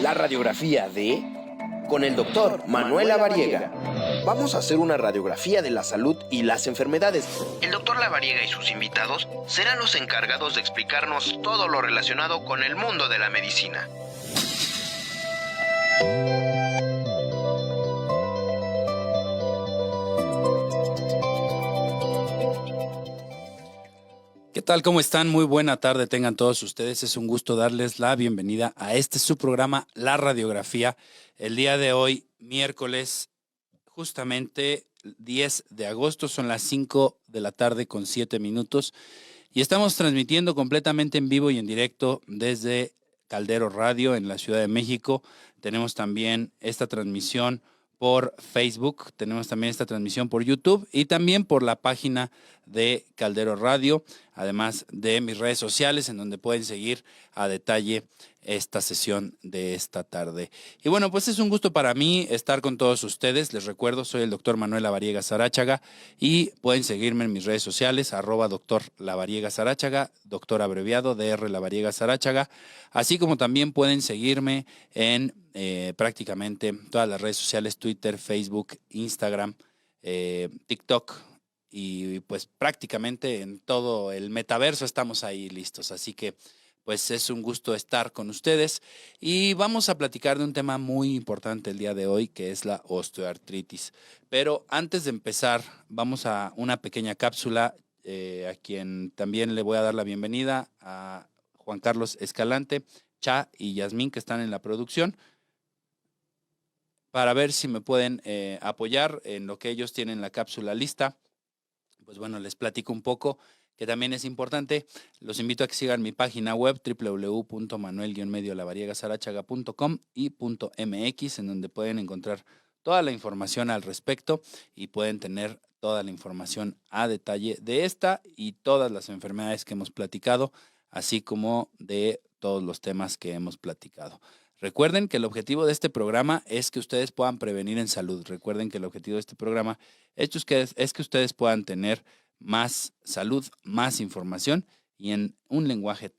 la radiografía de... con el doctor Manuel Lavariega. Vamos a hacer una radiografía de la salud y las enfermedades. El doctor Lavariega y sus invitados serán los encargados de explicarnos todo lo relacionado con el mundo de la medicina. ¿Qué tal? ¿Cómo están? Muy buena tarde tengan todos ustedes. Es un gusto darles la bienvenida a su programa, La Radiografía. El día de hoy, miércoles, justamente 10 de agosto, son las 5 de la tarde con 7 minutos. Y estamos transmitiendo completamente en vivo y en directo desde Caldero Radio en la Ciudad de México. Tenemos también esta transmisión por Facebook, tenemos también esta transmisión por YouTube y también por la página de Caldero Radio, además de mis redes sociales en donde pueden seguir a detalle esta sesión de esta tarde. Y bueno, pues es un gusto para mí estar con todos ustedes. Les recuerdo, soy el doctor Manuel Lavariega Saráchaga y pueden seguirme en mis redes sociales, @doctor Lavariega Saráchaga, doctor abreviado, Dr. Lavariega Saráchaga, así como también pueden seguirme en prácticamente todas las redes sociales, Twitter, Facebook, Instagram, TikTok, y pues prácticamente en todo el metaverso estamos ahí listos. Así que pues es un gusto estar con ustedes y vamos a platicar de un tema muy importante el día de hoy, que es la osteoartritis. Pero antes de empezar, vamos a una pequeña cápsula a quien también le voy a dar la bienvenida, a Juan Carlos Escalante, Cha y Yasmín, que están en la producción, para ver si me pueden apoyar en lo que ellos tienen la cápsula lista. Pues bueno, les platico un poco, que también es importante. Los invito a que sigan mi página web www.manuel-lavariegasarachaga.com y .mx, en donde pueden encontrar toda la información al respecto y pueden tener toda la información a detalle de esta y todas las enfermedades que hemos platicado, así como de todos los temas que hemos platicado. Recuerden que el objetivo de este programa es que ustedes puedan prevenir en salud. Recuerden que el objetivo de este programa es que ustedes puedan tener más salud, más información y en un lenguaje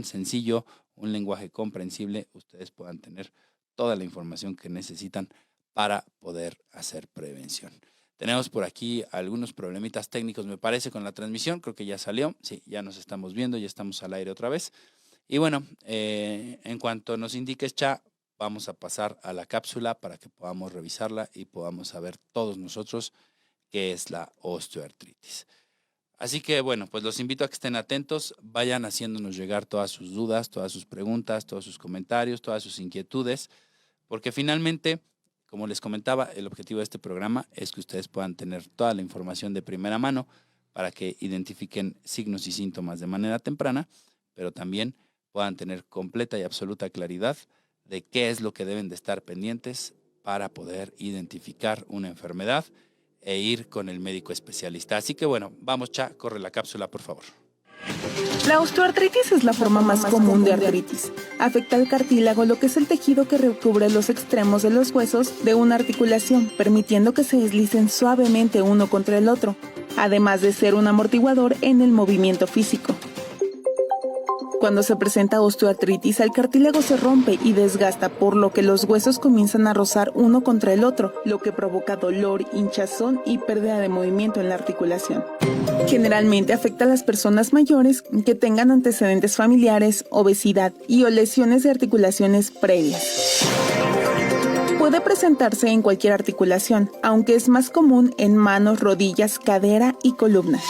sencillo, un lenguaje comprensible, ustedes puedan tener toda la información que necesitan para poder hacer prevención. Tenemos por aquí algunos problemitas técnicos, me parece, con la transmisión. Creo que ya salió. Sí, ya nos estamos viendo, ya estamos al aire otra vez. Y bueno, en cuanto nos indiques, Cha, vamos a pasar a la cápsula para que podamos revisarla y podamos saber todos nosotros qué es la osteoartritis. Así que bueno, pues los invito a que estén atentos, vayan haciéndonos llegar todas sus dudas, todas sus preguntas, todos sus comentarios, todas sus inquietudes, porque finalmente, como les comentaba, el objetivo de este programa es que ustedes puedan tener toda la información de primera mano para que identifiquen signos y síntomas de manera temprana, pero también puedan tener completa y absoluta claridad de qué es lo que deben de estar pendientes para poder identificar una enfermedad e ir con el médico especialista. Así que bueno, vamos, Cha, corre la cápsula, por favor. La osteoartritis es la forma más común de artritis. Afecta al cartílago, lo que es el tejido que recubre los extremos de los huesos de una articulación, permitiendo que se deslicen suavemente uno contra el otro, además de ser un amortiguador en el movimiento físico. Cuando se presenta osteoartritis, el cartílago se rompe y desgasta, por lo que los huesos comienzan a rozar uno contra el otro, lo que provoca dolor, hinchazón y pérdida de movimiento en la articulación. Generalmente afecta a las personas mayores que tengan antecedentes familiares, obesidad y o lesiones de articulaciones previas. Puede presentarse en cualquier articulación, aunque es más común en manos, rodillas, cadera y columna.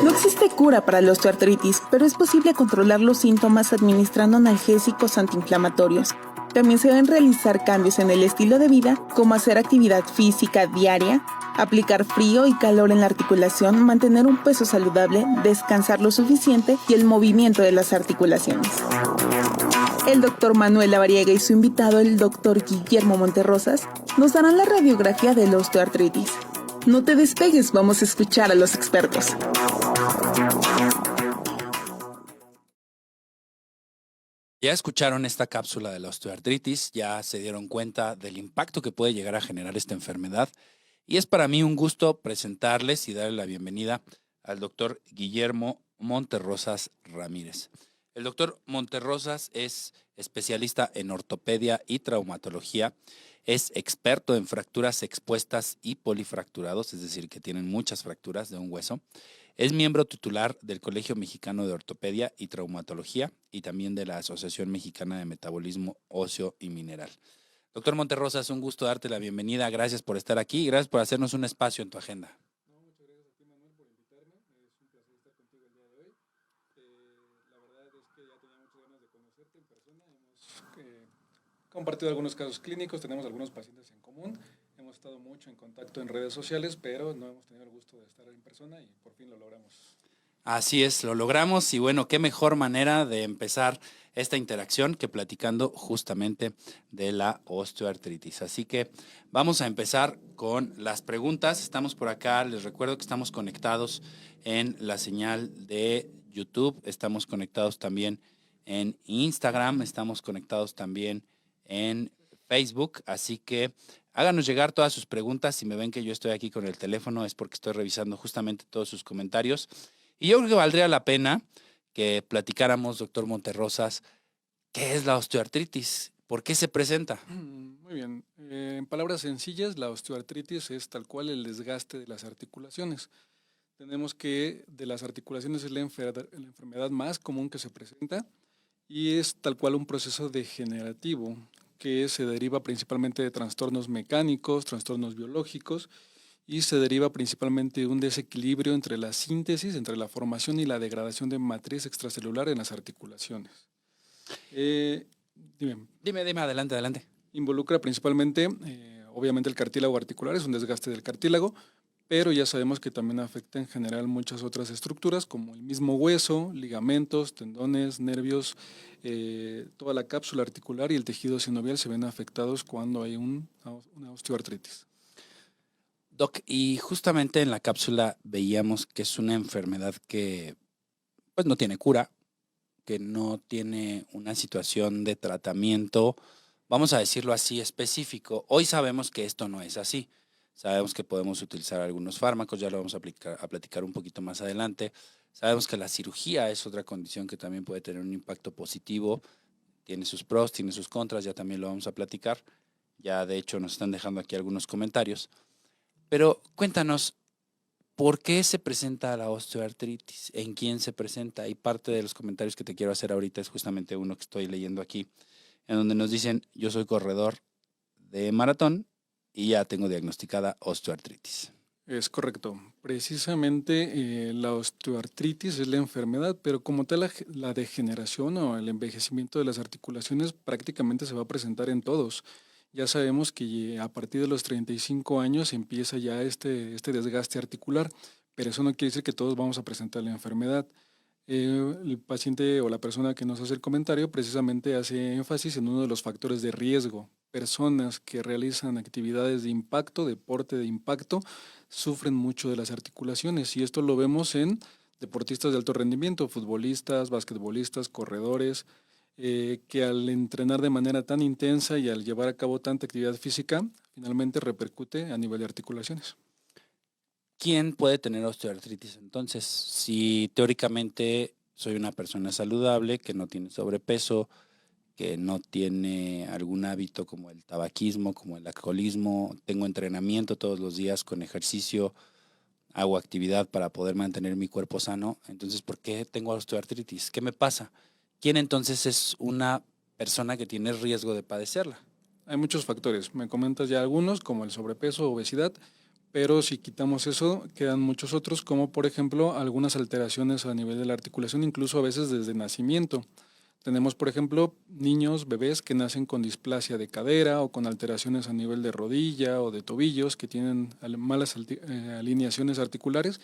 No existe cura para la osteoartritis, pero es posible controlar los síntomas administrando analgésicos antiinflamatorios. También se deben realizar cambios en el estilo de vida, como hacer actividad física diaria, aplicar frío y calor en la articulación, mantener un peso saludable, descansar lo suficiente y el movimiento de las articulaciones. El doctor Manuel Lavariega y su invitado, el doctor Guillermo Monterrosas, nos darán la radiografía de la osteoartritis. No te despegues, vamos a escuchar a los expertos. Ya escucharon esta cápsula de la osteoartritis, ya se dieron cuenta del impacto que puede llegar a generar esta enfermedad y es para mí un gusto presentarles y darle la bienvenida al doctor Guillermo Monterrosas Ramírez. El doctor Monterrosas es especialista en ortopedia y traumatología, es experto en fracturas expuestas y polifracturados, es decir, que tienen muchas fracturas de un hueso. Es miembro titular del Colegio Mexicano de Ortopedia y Traumatología y también de la Asociación Mexicana de Metabolismo Óseo y Mineral. Doctor Monterrosas, un gusto darte la bienvenida. Gracias por estar aquí y gracias por hacernos un espacio en tu agenda. Muchas gracias a ti, Manuel, por invitarme. Es un placer estar contigo el día de hoy. La verdad es que ya tenía muchas ganas de conocerte en persona. Hemos compartido algunos casos clínicos, tenemos algunos pacientes en común. Hemos estado mucho en contacto en redes sociales, pero no hemos tenido el gusto de estar en persona y por fin lo logramos. Así es, lo logramos y bueno, qué mejor manera de empezar esta interacción que platicando justamente de la osteoartritis. Así que vamos a empezar con las preguntas. Estamos por acá, les recuerdo que estamos conectados en la señal de YouTube, estamos conectados también en Instagram, estamos conectados también en Facebook, así que háganos llegar todas sus preguntas. Si me ven que yo estoy aquí con el teléfono es porque estoy revisando justamente todos sus comentarios. Y yo creo que valdría la pena que platicáramos, doctor Monterrosas, ¿qué es la osteoartritis? ¿Por qué se presenta? Muy bien. En palabras sencillas, la osteoartritis es tal cual el desgaste de las articulaciones. Tenemos que de las articulaciones es la enfermedad más común que se presenta y es tal cual un proceso degenerativo que se deriva principalmente de trastornos mecánicos, trastornos biológicos y se deriva principalmente de un desequilibrio entre la síntesis, entre la formación y la degradación de matriz extracelular en las articulaciones. Dime, adelante. Involucra principalmente, obviamente, el cartílago articular, es un desgaste del cartílago, pero ya sabemos que también afecta en general muchas otras estructuras, como el mismo hueso, ligamentos, tendones, nervios, toda la cápsula articular y el tejido sinovial se ven afectados cuando hay una osteoartritis. Doc, y justamente en la cápsula veíamos que es una enfermedad que pues no tiene cura, que no tiene una situación de tratamiento, vamos a decirlo así, específico. Hoy sabemos que esto no es así. Sabemos que podemos utilizar algunos fármacos, ya lo vamos a platicar un poquito más adelante. Sabemos que la cirugía es otra condición que también puede tener un impacto positivo. Tiene sus pros, tiene sus contras, ya también lo vamos a platicar. Ya de hecho nos están dejando aquí algunos comentarios. Pero cuéntanos, ¿por qué se presenta la osteoartritis? ¿En quién se presenta? Y parte de los comentarios que te quiero hacer ahorita es justamente uno que estoy leyendo aquí, en donde nos dicen, yo soy corredor de maratón y ya tengo diagnosticada osteoartritis. Es correcto. Precisamente la osteoartritis es la enfermedad, pero como tal la degeneración o el envejecimiento de las articulaciones prácticamente se va a presentar en todos. Ya sabemos que a partir de los 35 años empieza ya este desgaste articular, pero eso no quiere decir que todos vamos a presentar la enfermedad. El paciente o la persona que nos hace el comentario precisamente hace énfasis en uno de los factores de riesgo. Personas que realizan actividades de impacto, deporte de impacto, sufren mucho de las articulaciones y esto lo vemos en deportistas de alto rendimiento, futbolistas, basquetbolistas, corredores, que al entrenar de manera tan intensa y al llevar a cabo tanta actividad física, finalmente repercute a nivel de articulaciones. ¿Quién puede tener osteoartritis? Entonces, si teóricamente soy una persona saludable, que no tiene sobrepeso, que no tiene algún hábito como el tabaquismo, como el alcoholismo, tengo entrenamiento todos los días con ejercicio, hago actividad para poder mantener mi cuerpo sano, entonces, ¿por qué tengo osteoartritis? ¿Qué me pasa? ¿Quién entonces es una persona que tiene riesgo de padecerla? Hay muchos factores, me comentas ya algunos, como el sobrepeso, obesidad, pero si quitamos eso, quedan muchos otros, como por ejemplo algunas alteraciones a nivel de la articulación, incluso a veces desde nacimiento. Tenemos, por ejemplo, niños, bebés que nacen con displasia de cadera o con alteraciones a nivel de rodilla o de tobillos, que tienen malas alineaciones articulares,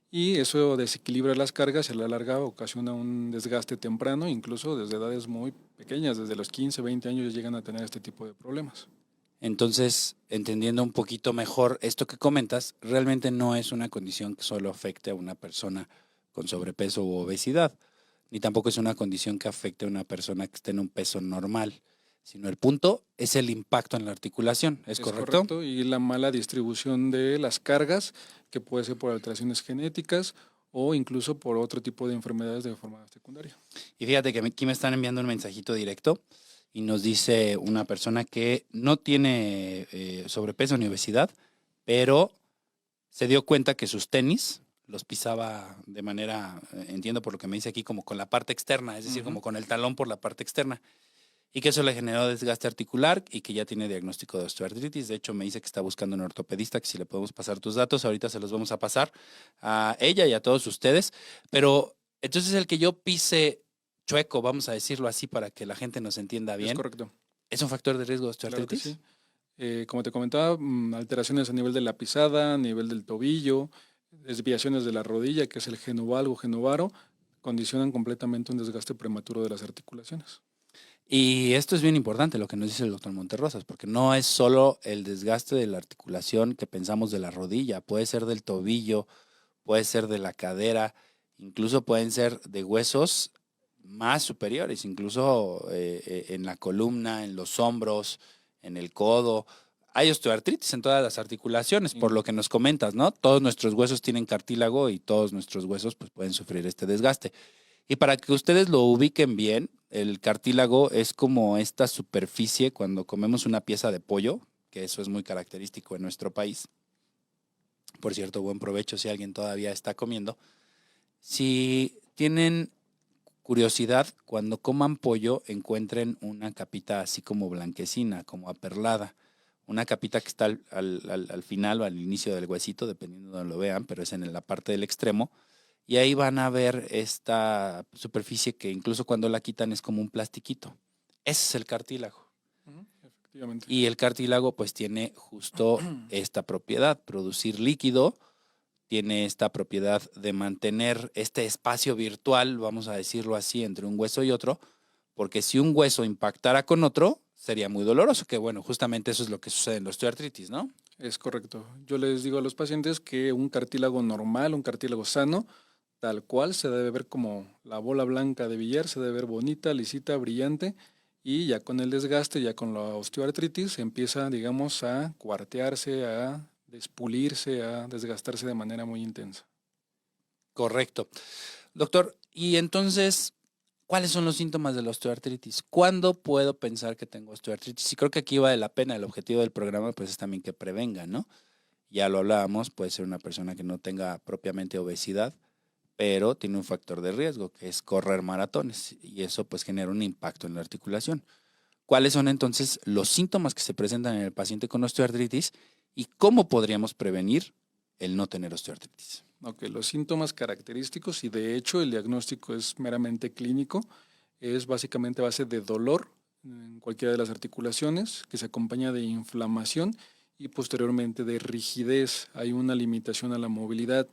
y eso desequilibra las cargas y a la larga ocasiona un desgaste temprano, incluso desde edades muy pequeñas, desde los 15, 20 años ya llegan a tener este tipo de problemas. Entonces, entendiendo un poquito mejor esto que comentas, realmente no es una condición que solo afecte a una persona con sobrepeso u obesidad, ni tampoco es una condición que afecte a una persona que esté en un peso normal, sino el punto es el impacto en la articulación, ¿es correcto? Y la mala distribución de las cargas, que puede ser por alteraciones genéticas o incluso por otro tipo de enfermedades de forma secundaria. Y fíjate que aquí me están enviando un mensajito directo y nos dice una persona que no tiene sobrepeso ni obesidad, pero se dio cuenta que sus tenis los pisaba de manera, entiendo por lo que me dice aquí, como con la parte externa, es decir, como con el talón por la parte externa, y que eso le generó desgaste articular y que ya tiene diagnóstico de osteoartritis. De hecho, me dice que está buscando un ortopedista, que si le podemos pasar tus datos, ahorita se los vamos a pasar a ella y a todos ustedes. Pero entonces el que yo pise chueco, vamos a decirlo así para que la gente nos entienda bien, Es correcto. ¿es un factor de riesgo de Claro que osteoartritis? sí. Como te comentaba, alteraciones a nivel de la pisada, a nivel del tobillo, desviaciones de la rodilla, que es el genovalgo, genovaro, condicionan completamente un desgaste prematuro de las articulaciones. Y esto es bien importante lo que nos dice el doctor Monterrosas, porque no es solo el desgaste de la articulación que pensamos de la rodilla, puede ser del tobillo, puede ser de la cadera, incluso pueden ser de huesos más superiores, incluso en la columna, en los hombros, en el codo. Hay osteoartritis en todas las articulaciones, por lo que nos comentas, ¿no? Todos nuestros huesos tienen cartílago y todos nuestros huesos pues, pueden sufrir este desgaste. Y para que ustedes lo ubiquen bien, el cartílago es como esta superficie cuando comemos una pieza de pollo, que eso es muy característico en nuestro país. Por cierto, buen provecho si alguien todavía está comiendo. Si tienen curiosidad, cuando coman pollo, encuentren una capita así como blanquecina, como aperlada. Una capita que está al final o al inicio del huesito, dependiendo de donde lo vean, pero es en la parte del extremo. Y ahí van a ver esta superficie que incluso cuando la quitan es como un plastiquito. Ese es el cartílago. Efectivamente. Y el cartílago pues tiene justo esta propiedad, producir líquido, tiene esta propiedad de mantener este espacio virtual, vamos a decirlo así, entre un hueso y otro, porque si un hueso impactara con otro, sería muy doloroso, que bueno, justamente eso es lo que sucede en la osteoartritis, ¿no? Es correcto. Yo les digo a los pacientes que un cartílago normal, un cartílago sano, tal cual se debe ver como la bola blanca de billar, se debe ver bonita, lisita, brillante, y ya con el desgaste, ya con la osteoartritis, empieza, digamos, a cuartearse, a despulirse, a desgastarse de manera muy intensa. Correcto. Doctor, y entonces, ¿cuáles son los síntomas de la osteoartritis? ¿Cuándo puedo pensar que tengo osteoartritis? Y creo que aquí vale la pena, el objetivo del programa pues es también que prevenga, ¿no? Ya lo hablábamos, puede ser una persona que no tenga propiamente obesidad, pero tiene un factor de riesgo, que es correr maratones, y eso pues genera un impacto en la articulación. ¿Cuáles son entonces los síntomas que se presentan en el paciente con osteoartritis y cómo podríamos prevenir el no tener osteoartritis? Ok, los síntomas característicos, y de hecho el diagnóstico es meramente clínico, es básicamente a base de dolor en cualquiera de las articulaciones, que se acompaña de inflamación y posteriormente de rigidez. Hay una limitación a la movilidad.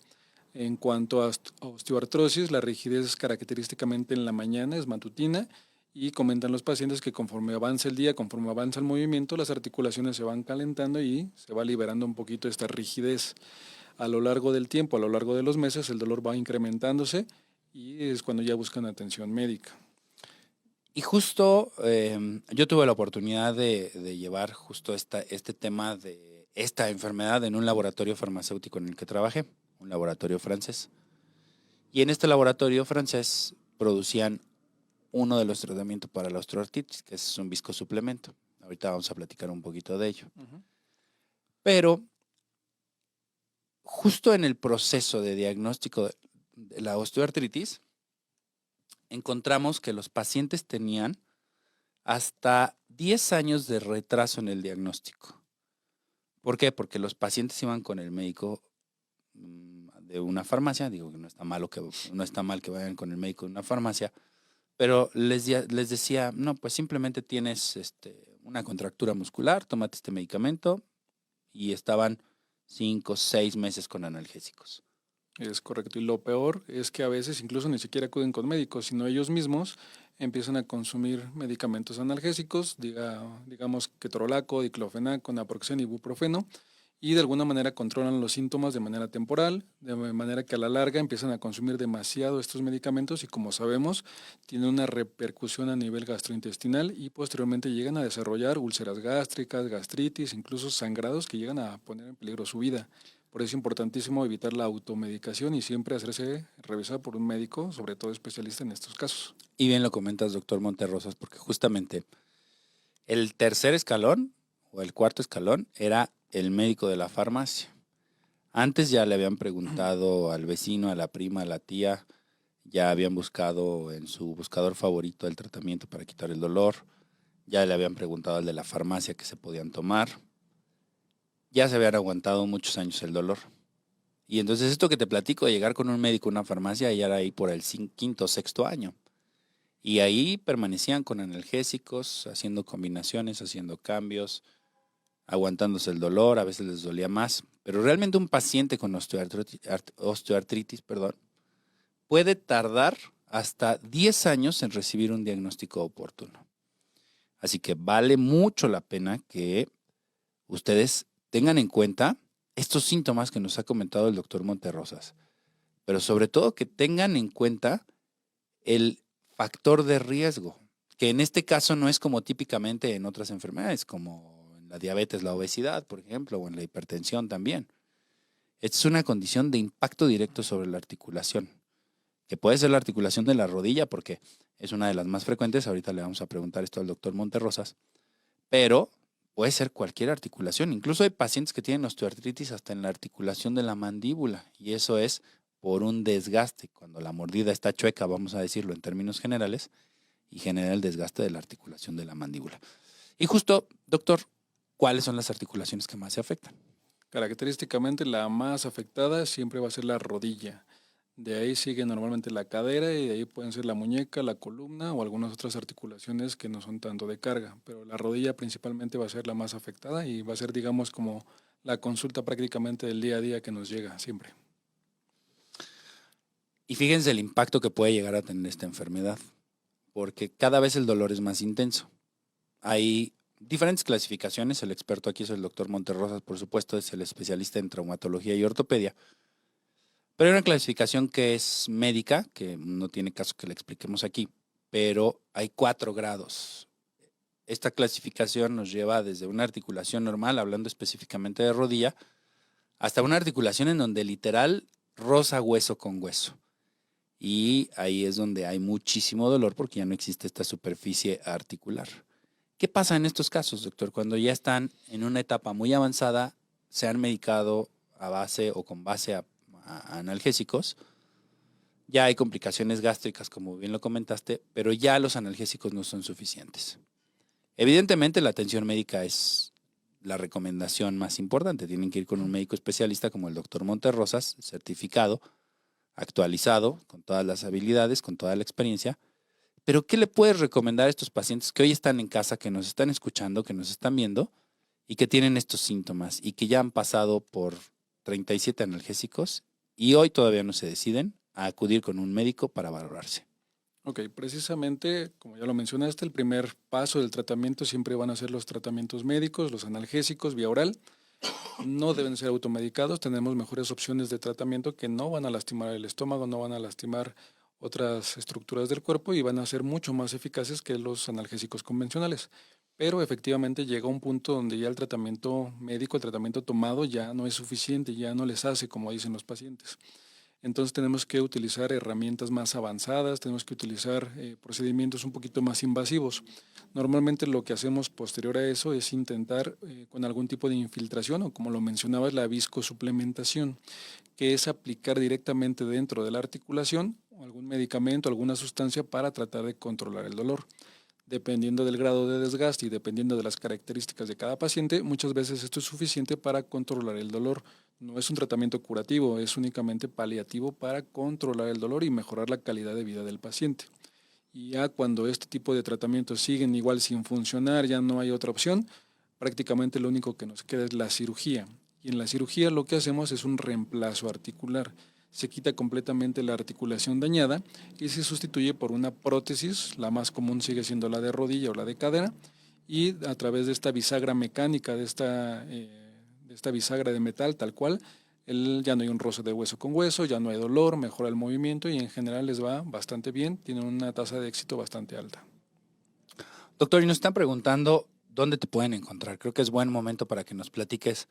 En cuanto a osteoartrosis, la rigidez es característicamente en la mañana, es matutina, y comentan los pacientes que conforme avanza el día, conforme avanza el movimiento, las articulaciones se van calentando y se va liberando un poquito esta rigidez. A lo largo del tiempo, a lo largo de los meses, el dolor va incrementándose y es cuando ya buscan atención médica. Y justo yo tuve la oportunidad de llevar justo este tema de esta enfermedad en un laboratorio farmacéutico en el que trabajé, un laboratorio francés. Y en este laboratorio francés producían uno de los tratamientos para la osteoartritis, que es un viscosuplemento. Ahorita vamos a platicar un poquito de ello. Pero justo en el proceso de diagnóstico de la osteoartritis, encontramos que los pacientes tenían hasta 10 años de retraso en el diagnóstico. ¿Por qué? Porque los pacientes iban con el médico de una farmacia, digo que no está mal que vayan con el médico de una farmacia, pero les decía, no, pues simplemente tienes una contractura muscular, tómate este medicamento, y estaban 5, 6 meses con analgésicos. Es correcto. Y lo peor es que a veces incluso ni siquiera acuden con médicos, sino ellos mismos empiezan a consumir medicamentos analgésicos, digamos ketorolaco, diclofenaco, naproxeno, ibuprofeno, y de alguna manera controlan los síntomas de manera temporal, de manera que a la larga empiezan a consumir demasiado estos medicamentos y, como sabemos, tienen una repercusión a nivel gastrointestinal y posteriormente llegan a desarrollar úlceras gástricas, gastritis, incluso sangrados que llegan a poner en peligro su vida. Por eso es importantísimo evitar la automedicación y siempre hacerse revisar por un médico, sobre todo especialista en estos casos. Y bien lo comentas, doctor Monterrosas, porque justamente el tercer escalón o el cuarto escalón era el médico de la farmacia. Antes ya le habían preguntado al vecino, a la prima, a la tía, ya habían buscado en su buscador favorito el tratamiento para quitar el dolor, ya le habían preguntado al de la farmacia que se podían tomar, ya se habían aguantado muchos años el dolor. Y entonces esto que te platico de llegar con un médico a una farmacia ya era ahí por el quinto o sexto año. Y ahí permanecían con analgésicos, haciendo combinaciones, haciendo cambios, aguantándose el dolor, a veces les dolía más. Pero realmente un paciente con osteoartritis, puede tardar hasta 10 años en recibir un diagnóstico oportuno. Así que vale mucho la pena que ustedes tengan en cuenta estos síntomas que nos ha comentado el doctor Monterrosas, pero sobre todo que tengan en cuenta el factor de riesgo, que en este caso no es como típicamente en otras enfermedades, como en la diabetes, la obesidad, por ejemplo, o en la hipertensión también. Esta es una condición de impacto directo sobre la articulación, que puede ser la articulación de la rodilla, porque es una de las más frecuentes. Ahorita le vamos a preguntar esto al doctor Monterrosas, pero puede ser cualquier articulación. Incluso hay pacientes que tienen osteoartritis hasta en la articulación de la mandíbula, y eso es por un desgaste. Cuando la mordida está chueca, vamos a decirlo en términos generales, y genera el desgaste de la articulación de la mandíbula. Y justo, doctor, ¿cuáles son las articulaciones que más se afectan? Característicamente la más afectada siempre va a ser la rodilla. De ahí sigue normalmente la cadera y de ahí pueden ser la muñeca, la columna o algunas otras articulaciones que no son tanto de carga. Pero la rodilla principalmente va a ser la más afectada y va a ser, digamos, como la consulta prácticamente del día a día que nos llega siempre. Y fíjense el impacto que puede llegar a tener esta enfermedad, porque cada vez el dolor es más intenso. Hay diferentes clasificaciones, el experto aquí es el doctor Monterrosas, por supuesto, es el especialista en traumatología y ortopedia, pero hay una clasificación que es médica, que no tiene caso que la expliquemos aquí, pero hay 4 grados. Esta clasificación nos lleva desde una articulación normal, hablando específicamente de rodilla, hasta una articulación en donde literal roza hueso con hueso. Y ahí es donde hay muchísimo dolor porque ya no existe esta superficie articular. ¿Qué pasa en estos casos, doctor? Cuando ya están en una etapa muy avanzada, se han medicado a base o con base a analgésicos, ya hay complicaciones gástricas, como bien lo comentaste, pero ya los analgésicos no son suficientes. Evidentemente, la atención médica es la recomendación más importante. Tienen que ir con un médico especialista como el doctor Monterrosas, certificado, actualizado, con todas las habilidades, con toda la experiencia. Pero, ¿qué le puedes recomendar a estos pacientes que hoy están en casa, que nos están escuchando, que nos están viendo y que tienen estos síntomas y que ya han pasado por 37 analgésicos y hoy todavía no se deciden a acudir con un médico para valorarse? Ok, precisamente, como ya lo mencionaste, el primer paso del tratamiento siempre van a ser los tratamientos médicos, los analgésicos vía oral. No deben ser automedicados, tenemos mejores opciones de tratamiento que no van a lastimar el estómago, no van a lastimar otras estructuras del cuerpo y van a ser mucho más eficaces que los analgésicos convencionales. Pero efectivamente llega un punto donde ya el tratamiento médico, el tratamiento tomado ya no es suficiente, ya no les hace como dicen los pacientes. Entonces tenemos que utilizar herramientas más avanzadas, tenemos que utilizar procedimientos un poquito más invasivos. Normalmente lo que hacemos posterior a eso es intentar con algún tipo de infiltración o como lo mencionabas, la viscosuplementación, que es aplicar directamente dentro de la articulación algún medicamento, alguna sustancia para tratar de controlar el dolor. Dependiendo del grado de desgaste y dependiendo de las características de cada paciente, muchas veces esto es suficiente para controlar el dolor. No es un tratamiento curativo, es únicamente paliativo para controlar el dolor y mejorar la calidad de vida del paciente. Y ya cuando este tipo de tratamientos siguen igual sin funcionar, ya no hay otra opción, prácticamente lo único que nos queda es la cirugía. Y en la cirugía lo que hacemos es un reemplazo articular. Se quita completamente la articulación dañada y se sustituye por una prótesis, la más común sigue siendo la de rodilla o la de cadera, y a través de esta bisagra mecánica, de esta bisagra de metal tal cual, ya no hay un roce de hueso con hueso, ya no hay dolor, mejora el movimiento y en general les va bastante bien, tienen una tasa de éxito bastante alta. Doctor, y nos están preguntando dónde te pueden encontrar. Creo que es buen momento para que nos platiques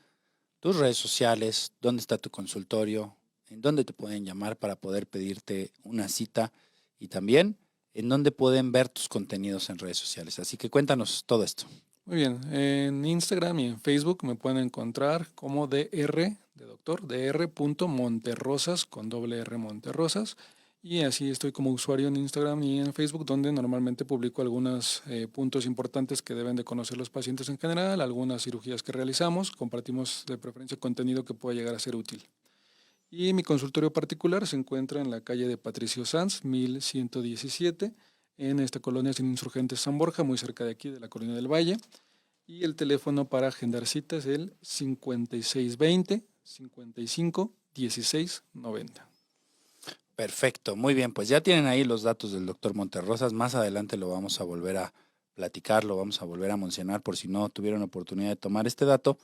tus redes sociales, dónde está tu consultorio, en dónde te pueden llamar para poder pedirte una cita y también en dónde pueden ver tus contenidos en redes sociales. Así que cuéntanos todo esto. Muy bien, en Instagram y en Facebook me pueden encontrar como DR de doctor, dr.monterrosas con doble R Monterrosas. Y así estoy como usuario en Instagram y en Facebook, donde normalmente publico algunos puntos importantes que deben de conocer los pacientes en general, algunas cirugías que realizamos, compartimos de preferencia contenido que pueda llegar a ser útil. Y mi consultorio particular se encuentra en la calle de Patricio Sanz, 1117, en esta colonia sin Insurgentes San Borja, muy cerca de aquí, de la Colonia del Valle. Y el teléfono para agendar citas es el 5620 55 16 90. Perfecto, muy bien, pues ya tienen ahí los datos del doctor Monterrosas. Más adelante lo vamos a volver a platicar, lo vamos a volver a mencionar por si no tuvieron oportunidad de tomar este dato,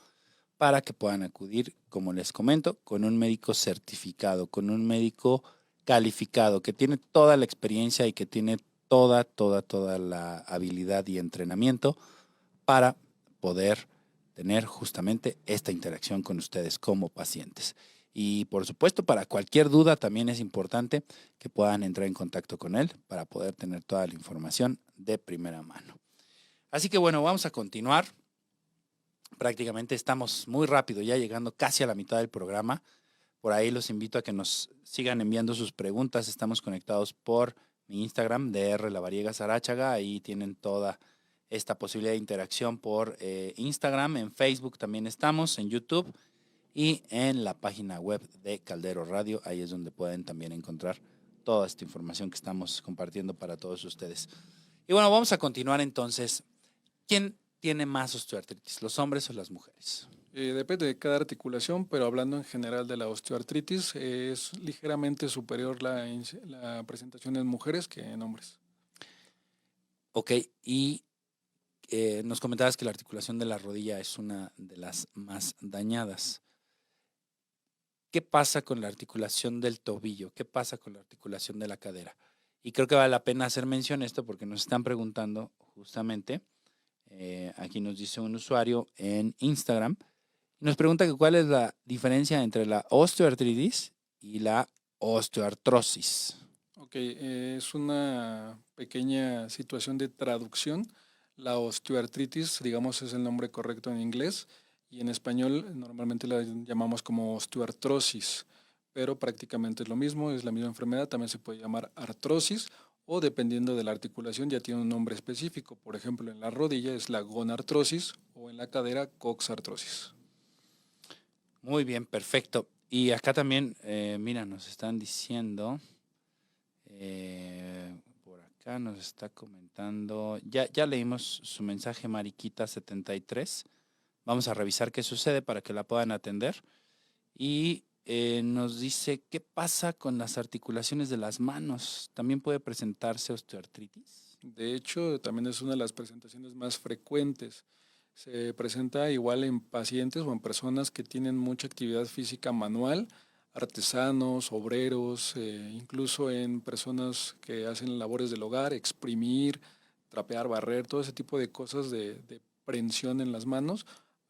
para que puedan acudir, como les comento, con un médico certificado, con un médico calificado, que tiene toda la experiencia y que tiene toda la habilidad y entrenamiento para poder tener justamente esta interacción con ustedes como pacientes. Y por supuesto, para cualquier duda también es importante que puedan entrar en contacto con él para poder tener toda la información de primera mano. Así que bueno, vamos a continuar. Prácticamente estamos muy rápido, ya llegando casi a la mitad del programa. Por ahí los invito a que nos sigan enviando sus preguntas. Estamos conectados por mi Instagram, DR La Variega Sarachaga. Ahí tienen toda esta posibilidad de interacción por Instagram. En Facebook también estamos, en YouTube y en la página web de Caldero Radio. Ahí es donde pueden también encontrar toda esta información que estamos compartiendo para todos ustedes. Y bueno, vamos a continuar entonces. ¿Quién tiene más osteoartritis, los hombres o las mujeres? Depende de cada articulación, pero hablando en general de la osteoartritis, es ligeramente superior la presentación en mujeres que en hombres. Ok, y nos comentabas que la articulación de la rodilla es una de las más dañadas. ¿Qué pasa con la articulación del tobillo? ¿Qué pasa con la articulación de la cadera? Y creo que vale la pena hacer mención a esto porque nos están preguntando justamente, aquí nos dice un usuario en Instagram, nos pregunta que cuál es la diferencia entre la osteoartritis y la osteoartrosis. Ok, es una pequeña situación de traducción. La osteoartritis, digamos, es el nombre correcto en inglés, y en español normalmente la llamamos como osteoartrosis, pero prácticamente es lo mismo, es la misma enfermedad. También se puede llamar artrosis, o dependiendo de la articulación ya tiene un nombre específico. Por ejemplo, en la rodilla es la gonartrosis, o en la cadera coxartrosis. Muy bien, perfecto. Y acá también, mira, nos están diciendo, por acá nos está comentando, ya leímos su mensaje, Mariquita73. Vamos a revisar qué sucede para que la puedan atender. Y nos dice, ¿qué pasa con las articulaciones de las manos? ¿También puede presentarse osteoartritis? De hecho, también es una de las presentaciones más frecuentes. Se presenta igual en pacientes o en personas que tienen mucha actividad física manual, artesanos, obreros, incluso en personas que hacen labores del hogar, exprimir, trapear, barrer, todo ese tipo de cosas de prensión en las manos.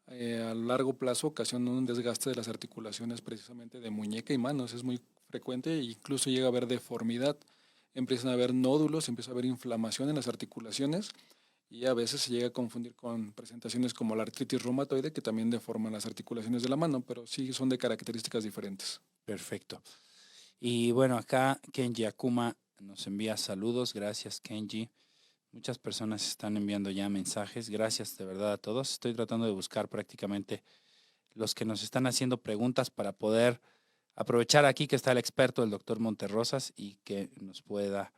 A largo plazo ocasiona un desgaste de las articulaciones precisamente de muñeca y manos. Es muy frecuente e incluso llega a haber deformidad. Empiezan a haber nódulos, empieza a haber inflamación en las articulaciones, y a veces se llega a confundir con presentaciones como la artritis reumatoide, que también deforman las articulaciones de la mano, pero sí son de características diferentes. Perfecto. Y bueno, acá Kenji Akuma nos envía saludos. Gracias, Kenji. Muchas personas están enviando ya mensajes. Gracias de verdad a todos. Estoy tratando de buscar prácticamente los que nos están haciendo preguntas para poder aprovechar aquí que está el experto, el doctor Monterrosas, y que nos pueda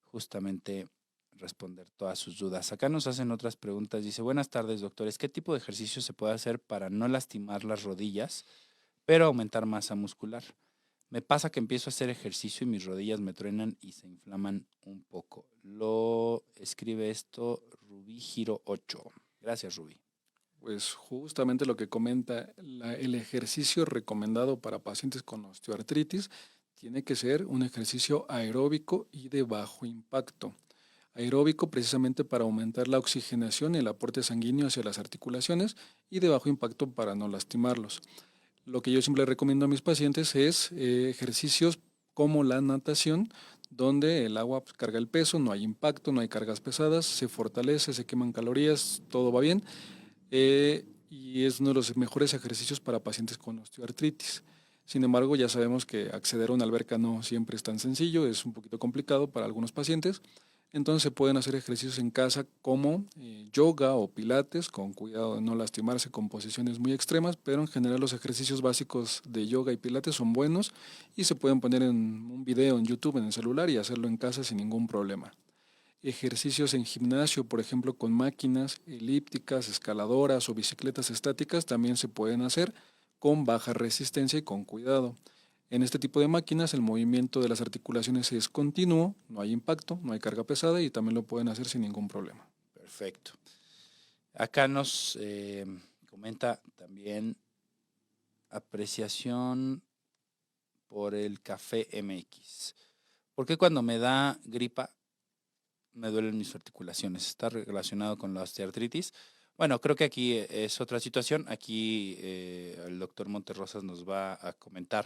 justamente responder todas sus dudas. Acá nos hacen otras preguntas. Dice, buenas tardes, doctores. ¿Qué tipo de ejercicio se puede hacer para no lastimar las rodillas, pero aumentar masa muscular? Me pasa que empiezo a hacer ejercicio y mis rodillas me truenan y se inflaman un poco. Lo escribe esto Rubí Giro 8. Gracias, Rubí. Pues justamente lo que comenta, el ejercicio recomendado para pacientes con osteoartritis tiene que ser un ejercicio aeróbico y de bajo impacto. Aeróbico precisamente para aumentar la oxigenación y el aporte sanguíneo hacia las articulaciones, y de bajo impacto para no lastimarlos. lo que yo siempre recomiendo a mis pacientes es ejercicios como la natación, donde el agua pues, carga el peso, no hay impacto, no hay cargas pesadas, se fortalece, se queman calorías, todo va bien. Y es uno de los mejores ejercicios para pacientes con osteoartritis. Sin embargo, ya sabemos que acceder a una alberca no siempre es tan sencillo, es un poquito complicado para algunos pacientes. Entonces se pueden hacer ejercicios en casa como yoga o pilates, con cuidado de no lastimarse con posiciones muy extremas, pero en general los ejercicios básicos de yoga y pilates son buenos y se pueden poner en un video en YouTube en el celular y hacerlo en casa sin ningún problema. Ejercicios en gimnasio, por ejemplo, con máquinas elípticas, escaladoras o bicicletas estáticas también se pueden hacer con baja resistencia y con cuidado. En este tipo de máquinas el movimiento de las articulaciones es continuo, no hay impacto, no hay carga pesada y también lo pueden hacer sin ningún problema. Perfecto. Acá nos comenta también apreciación por el café MX. ¿Por qué cuando me da gripa me duelen mis articulaciones? ¿Está relacionado con la osteoartritis? Bueno, creo que aquí es otra situación. Aquí el doctor Monterrosas nos va a comentar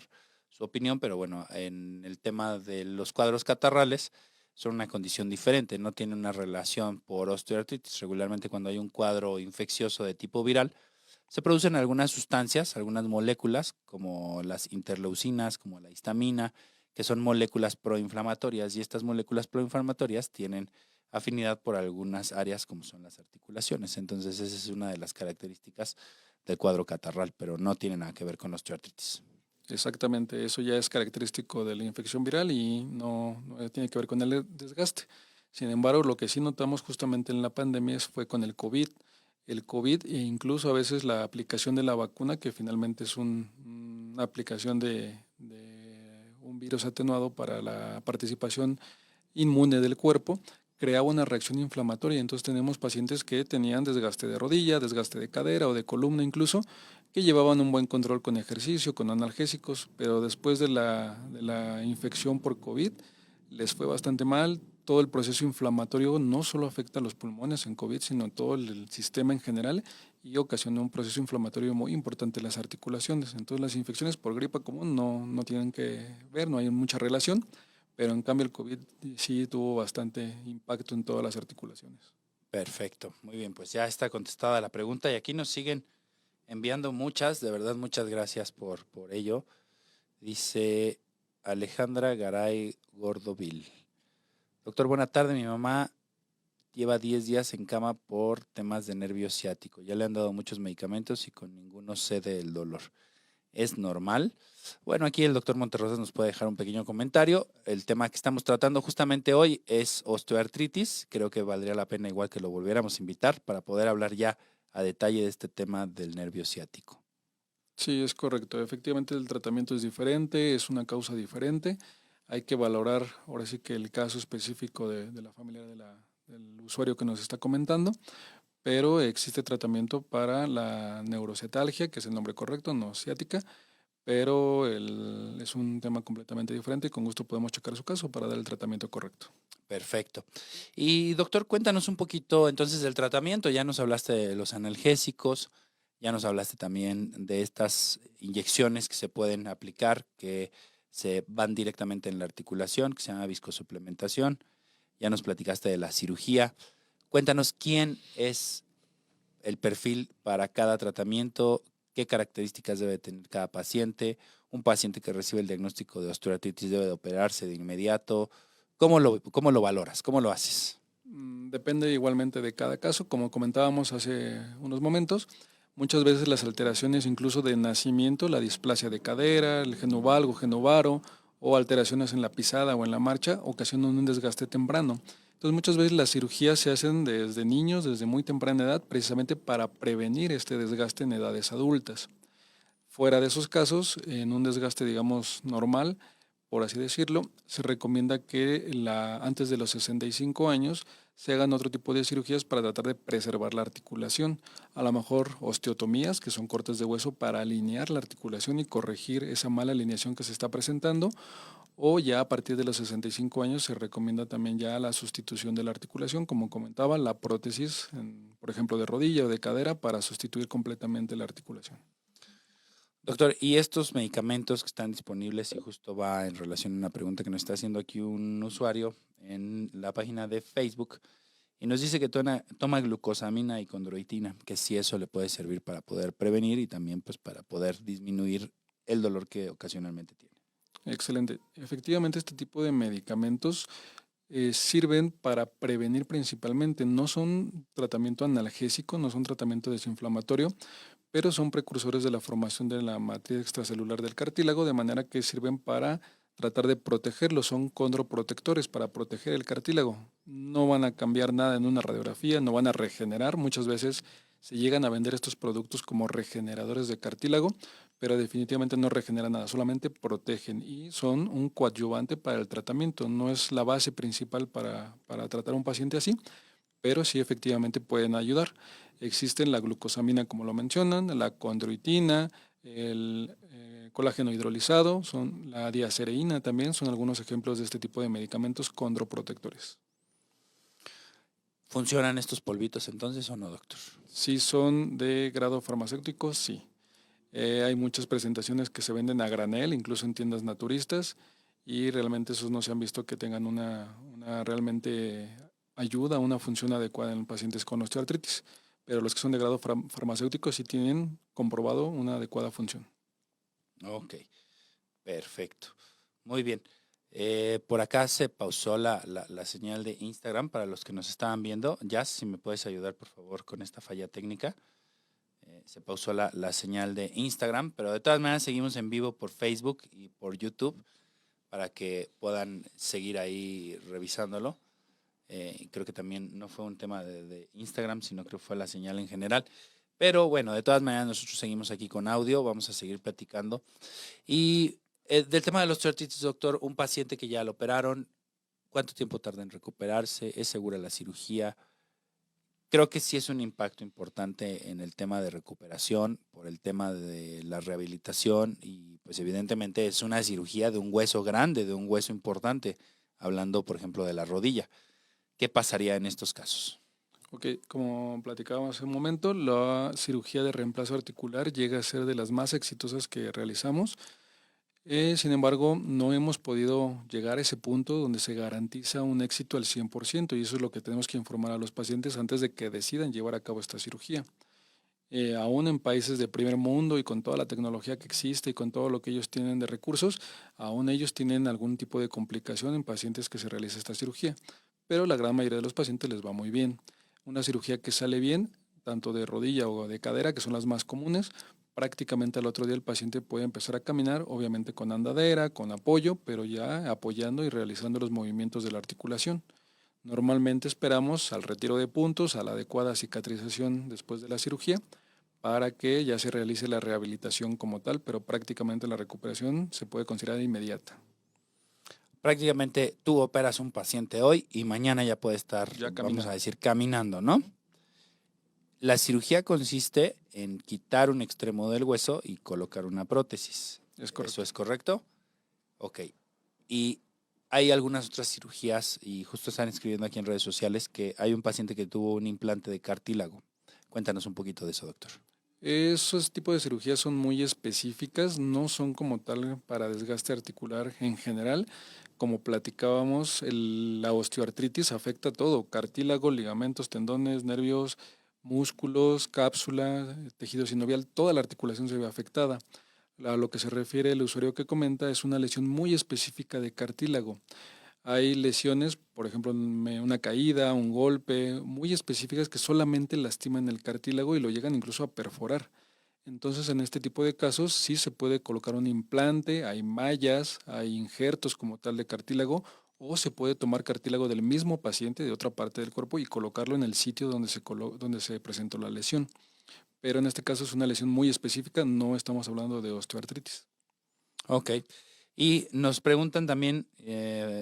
su opinión, pero bueno, en el tema de los cuadros catarrales son una condición diferente, no tiene una relación por osteoartritis. Regularmente cuando hay un cuadro infeccioso de tipo viral, se producen algunas sustancias, algunas moléculas, como las interleucinas, como la histamina, que son moléculas proinflamatorias, y estas moléculas proinflamatorias tienen afinidad por algunas áreas como son las articulaciones. Entonces esa es una de las características del cuadro catarral, pero no tiene nada que ver con osteoartritis. Exactamente, eso ya es característico de la infección viral y no tiene que ver con el desgaste. Sin embargo, lo que sí notamos justamente en la pandemia fue con el COVID. El COVID e incluso a veces la aplicación de la vacuna, que finalmente es una aplicación de un virus atenuado para la participación inmune del cuerpo, creaba una reacción inflamatoria. Entonces tenemos pacientes que tenían desgaste de rodilla, desgaste de cadera o de columna incluso, que llevaban un buen control con ejercicio, con analgésicos, pero después de la infección por COVID les fue bastante mal. Todo el proceso inflamatorio no solo afecta a los pulmones en COVID, sino todo el sistema en general y ocasionó un proceso inflamatorio muy importante en las articulaciones. Entonces las infecciones por gripa común no tienen que ver, no hay mucha relación, pero en cambio el COVID sí tuvo bastante impacto en todas las articulaciones. Perfecto, muy bien, pues ya está contestada la pregunta y aquí nos siguen enviando muchas, de verdad muchas gracias por ello. Dice Alejandra Garay Gordovil. Doctor, buena tarde, mi mamá lleva 10 días en cama por temas de nervio ciático. Ya le han dado muchos medicamentos y con ninguno cede el dolor. ¿Es normal? Bueno, aquí el doctor Monterrosas nos puede dejar un pequeño comentario. El tema que estamos tratando justamente hoy es osteoartritis. Creo que valdría la pena igual que lo volviéramos a invitar para poder hablar ya a detalle de este tema del nervio ciático. Sí, es correcto. Efectivamente el tratamiento es diferente, es una causa diferente. Hay que valorar ahora sí que el caso específico de la familia del usuario que nos está comentando, pero existe tratamiento para la neurocietalgia, que es el nombre correcto, no ciática, pero es un tema completamente diferente y con gusto podemos checar su caso para dar el tratamiento correcto. Perfecto. Y doctor, cuéntanos un poquito entonces del tratamiento. Ya nos hablaste de los analgésicos, ya nos hablaste también de estas inyecciones que se pueden aplicar, que se van directamente en la articulación, que se llama viscosuplementación. Ya nos platicaste de la cirugía. Cuéntanos quién es el perfil para cada tratamiento, qué características debe tener cada paciente. Un paciente que recibe el diagnóstico de osteoartritis debe de operarse de inmediato. ¿Cómo lo valoras? ¿Cómo lo haces? Depende igualmente de cada caso. Como comentábamos hace unos momentos, muchas veces las alteraciones incluso de nacimiento, la displasia de cadera, el genovalgo, genovaro o alteraciones en la pisada o en la marcha ocasionan un desgaste temprano. Entonces muchas veces las cirugías se hacen desde niños, desde muy temprana edad, precisamente para prevenir este desgaste en edades adultas. Fuera de esos casos, en un desgaste, digamos, normal, por así decirlo, se recomienda que antes de los 65 años se hagan otro tipo de cirugías para tratar de preservar la articulación. A lo mejor osteotomías, que son cortes de hueso para alinear la articulación y corregir esa mala alineación que se está presentando, o ya a partir de los 65 años se recomienda también ya la sustitución de la articulación, como comentaba, la prótesis, por ejemplo, de rodilla o de cadera para sustituir completamente la articulación. Doctor, y estos medicamentos que están disponibles, y justo va en relación a una pregunta que nos está haciendo aquí un usuario en la página de Facebook, y nos dice que toma glucosamina y condroitina, que sí eso le puede servir para poder prevenir y también pues para poder disminuir el dolor que ocasionalmente tiene. Excelente. Efectivamente, este tipo de medicamentos sirven para prevenir principalmente. No son tratamiento analgésico, no son tratamiento desinflamatorio, pero son precursores de la formación de la matriz extracelular del cartílago, de manera que sirven para tratar de protegerlo. Son condroprotectores para proteger el cartílago. No van a cambiar nada en una radiografía, no van a regenerar. Muchas veces se llegan a vender estos productos como regeneradores de cartílago, pero definitivamente no regeneran nada, solamente protegen y son un coadyuvante para el tratamiento. No es la base principal para tratar a un paciente así, pero sí efectivamente pueden ayudar. Existen la glucosamina, como lo mencionan, la condroitina, el colágeno hidrolizado, son la diacereína también, son algunos ejemplos de este tipo de medicamentos condroprotectores. ¿Funcionan estos polvitos entonces o no, doctor? Si son de grado farmacéutico, sí. Hay muchas presentaciones que se venden a granel, incluso en tiendas naturistas, y realmente esos no se han visto que tengan una realmente ayuda, una función adecuada en pacientes con osteoartritis. Pero los que son de grado farmacéutico sí tienen comprobado una adecuada función. Ok, perfecto. Muy bien. Por acá se pausó la señal de Instagram para los que nos estaban viendo. Jazz, si me puedes ayudar, por favor, con esta falla técnica. Se pausó la señal de Instagram, pero de todas maneras seguimos en vivo por Facebook y por YouTube para que puedan seguir ahí revisándolo. Creo que también no fue un tema de Instagram, sino creo que fue la señal en general. Pero bueno, de todas maneras nosotros seguimos aquí con audio, vamos a seguir platicando. Y del tema de los osteoartritis, doctor, un paciente que ya lo operaron, ¿cuánto tiempo tarda en recuperarse? ¿Es segura la cirugía? Creo que sí es un impacto importante en el tema de recuperación, por el tema de la rehabilitación y pues evidentemente es una cirugía de un hueso grande, de un hueso importante, hablando por ejemplo de la rodilla. ¿Qué pasaría en estos casos? Ok, como platicábamos hace un momento, la cirugía de reemplazo articular llega a ser de las más exitosas que realizamos. Sin embargo, no hemos podido llegar a ese punto donde se garantiza un éxito al 100% y eso es lo que tenemos que informar a los pacientes antes de que decidan llevar a cabo esta cirugía. Aún en países de primer mundo y con toda la tecnología que existe y con todo lo que ellos tienen de recursos, aún ellos tienen algún tipo de complicación en pacientes que se realiza esta cirugía, pero la gran mayoría de los pacientes les va muy bien. Una cirugía que sale bien, tanto de rodilla o de cadera, que son las más comunes, prácticamente al otro día el paciente puede empezar a caminar, obviamente con andadera, con apoyo, pero ya apoyando y realizando los movimientos de la articulación. Normalmente esperamos al retiro de puntos, a la adecuada cicatrización después de la cirugía, para que ya se realice la rehabilitación como tal, pero prácticamente la recuperación se puede considerar inmediata. Prácticamente tú operas un paciente hoy y mañana ya puede estar, vamos a decir, caminando, ¿no? La cirugía consiste en quitar un extremo del hueso y colocar una prótesis. Es correcto. ¿Eso es correcto? Ok. Y hay algunas otras cirugías, y justo están escribiendo aquí en redes sociales, que hay un paciente que tuvo un implante de cartílago. Cuéntanos un poquito de eso, doctor. Esos tipos de cirugías son muy específicas, no son como tal para desgaste articular en general. Como platicábamos, la osteoartritis afecta todo, cartílago, ligamentos, tendones, nervios, músculos, cápsula, tejido sinovial, toda la articulación se ve afectada. A lo que se refiere el usuario que comenta es una lesión muy específica de cartílago. Hay lesiones, por ejemplo, una caída, un golpe, muy específicas que solamente lastiman el cartílago y lo llegan incluso a perforar. Entonces, en este tipo de casos sí se puede colocar un implante, hay mallas, hay injertos como tal de cartílago, o se puede tomar cartílago del mismo paciente de otra parte del cuerpo y colocarlo en el sitio donde se presentó la lesión. Pero en este caso es una lesión muy específica, no estamos hablando de osteoartritis. Ok. Y nos preguntan también,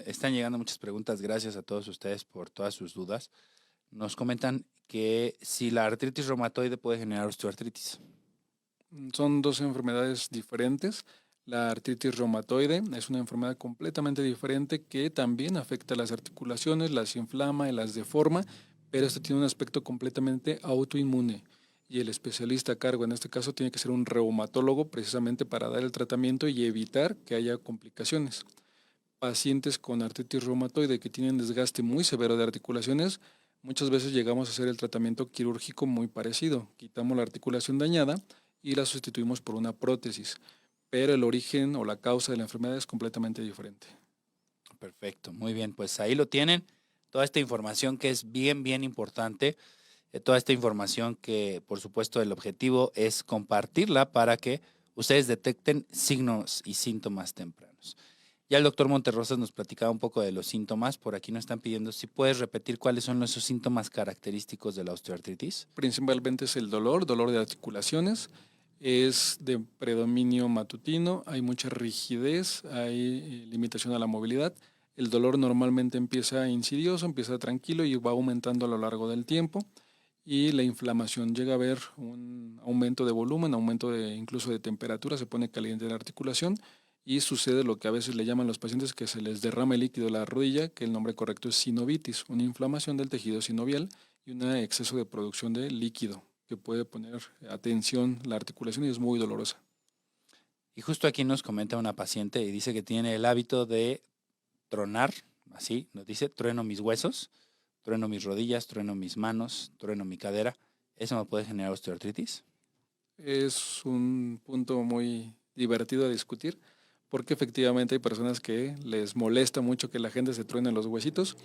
están llegando muchas preguntas, gracias a todos ustedes por todas sus dudas. Nos comentan que si la artritis reumatoide puede generar osteoartritis. Son dos enfermedades diferentes. La artritis reumatoide es una enfermedad completamente diferente que también afecta a las articulaciones, las inflama y las deforma, pero esto tiene un aspecto completamente autoinmune. y el especialista a cargo en este caso tiene que ser un reumatólogo precisamente para dar el tratamiento y evitar que haya complicaciones. Pacientes con artritis reumatoide que tienen desgaste muy severo de articulaciones, muchas veces llegamos a hacer el tratamiento quirúrgico muy parecido. Quitamos la articulación dañada y la sustituimos por una prótesis, pero el origen o la causa de la enfermedad es completamente diferente. Perfecto, muy bien, pues ahí lo tienen, toda esta información que es bien, bien importante, toda esta información que por supuesto el objetivo es compartirla para que ustedes detecten signos y síntomas tempranos. Ya el doctor Monterrosas nos platicaba un poco de los síntomas, por aquí nos están pidiendo si puedes repetir cuáles son esos síntomas característicos de la osteoartritis. Principalmente es el dolor de articulaciones, es de predominio matutino, hay mucha rigidez, hay limitación a la movilidad. El dolor normalmente empieza insidioso, empieza tranquilo y va aumentando a lo largo del tiempo. Y la inflamación llega a haber un aumento de volumen, incluso de temperatura, se pone caliente la articulación y sucede lo que a veces le llaman los pacientes que se les derrama el líquido de la rodilla, que el nombre correcto es sinovitis, una inflamación del tejido sinovial y un exceso de producción de líquido que puede poner a tensión la articulación y es muy dolorosa. Y justo aquí nos comenta una paciente y dice que tiene el hábito de tronar, así nos dice, trueno mis huesos, trueno mis rodillas, trueno mis manos, trueno mi cadera. ¿Eso me puede generar osteoartritis? Es un punto muy divertido a discutir porque efectivamente hay personas que les molesta mucho que la gente se truene los huesitos.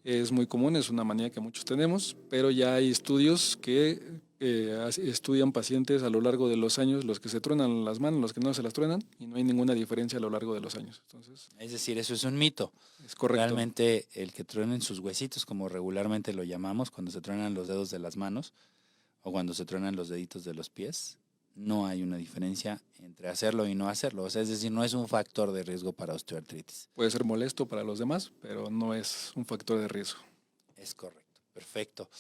Es muy común, es una manía que muchos tenemos, pero ya hay estudios que estudian pacientes a lo largo de los años, los que se truenan las manos, los que no se las truenan, y no hay ninguna diferencia a lo largo de los años. Entonces, es decir, eso es un mito. Es correcto. Realmente el que truenen sus huesitos, como regularmente lo llamamos, cuando se truenan los dedos de las manos o cuando se truenan los deditos de los pies, no hay una diferencia entre hacerlo y no hacerlo. O sea, es decir, no es un factor de riesgo para osteoartritis. Puede ser molesto para los demás, pero no es un factor de riesgo. Es correcto, perfecto.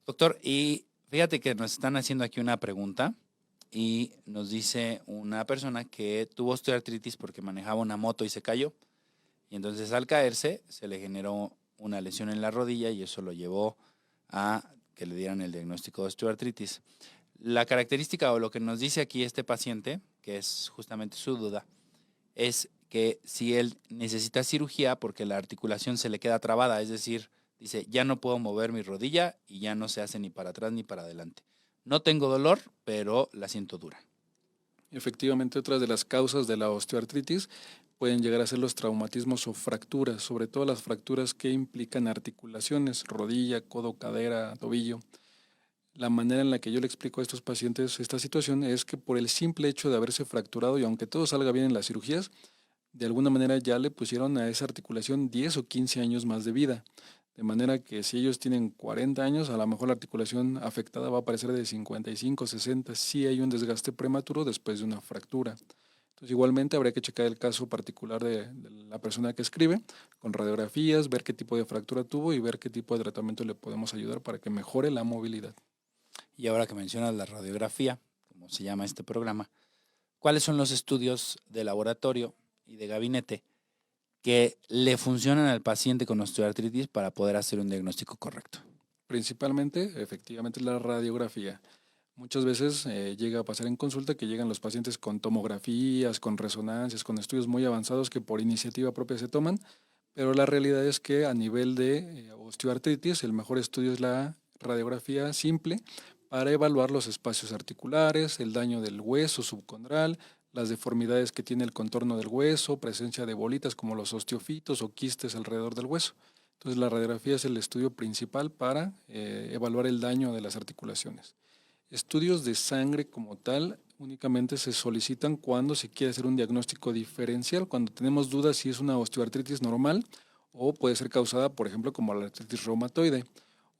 Doctor, y fíjate que nos están haciendo aquí una pregunta y nos dice una persona que tuvo osteoartritis porque manejaba una moto y se cayó. Y entonces al caerse se le generó una lesión en la rodilla y eso lo llevó a que le dieran el diagnóstico de osteoartritis. La característica o lo que nos dice aquí este paciente, que es justamente su duda, es que si él necesita cirugía porque la articulación se le queda trabada, es decir, dice, ya no puedo mover mi rodilla y ya no se hace ni para atrás ni para adelante. No tengo dolor, pero la siento dura. Efectivamente, otras de las causas de la osteoartritis pueden llegar a ser los traumatismos o fracturas, sobre todo las fracturas que implican articulaciones, rodilla, codo, cadera, tobillo. La manera en la que yo le explico a estos pacientes esta situación es que por el simple hecho de haberse fracturado y aunque todo salga bien en las cirugías, de alguna manera ya le pusieron a esa articulación 10 o 15 años más de vida. De manera que si ellos tienen 40 años, a lo mejor la articulación afectada va a aparecer de 55, 60, si hay un desgaste prematuro después de una fractura. Entonces igualmente habría que checar el caso particular de la persona que escribe, con radiografías, ver qué tipo de fractura tuvo y ver qué tipo de tratamiento le podemos ayudar para que mejore la movilidad. Y ahora que mencionas la radiografía, como se llama este programa, ¿cuáles son los estudios de laboratorio y de gabinete que le funcionan al paciente con osteoartritis para poder hacer un diagnóstico correcto? Principalmente, efectivamente, la radiografía. Muchas veces llega a pasar en consulta que llegan los pacientes con tomografías, con resonancias, con estudios muy avanzados que por iniciativa propia se toman, pero la realidad es que a nivel de osteoartritis el mejor estudio es la radiografía simple para evaluar los espacios articulares, el daño del hueso subcondral, las deformidades que tiene el contorno del hueso, presencia de bolitas como los osteofitos o quistes alrededor del hueso. Entonces la radiografía es el estudio principal para evaluar el daño de las articulaciones. Estudios de sangre como tal únicamente se solicitan cuando se quiere hacer un diagnóstico diferencial, cuando tenemos dudas si es una osteoartritis normal o puede ser causada, por ejemplo, como la artritis reumatoide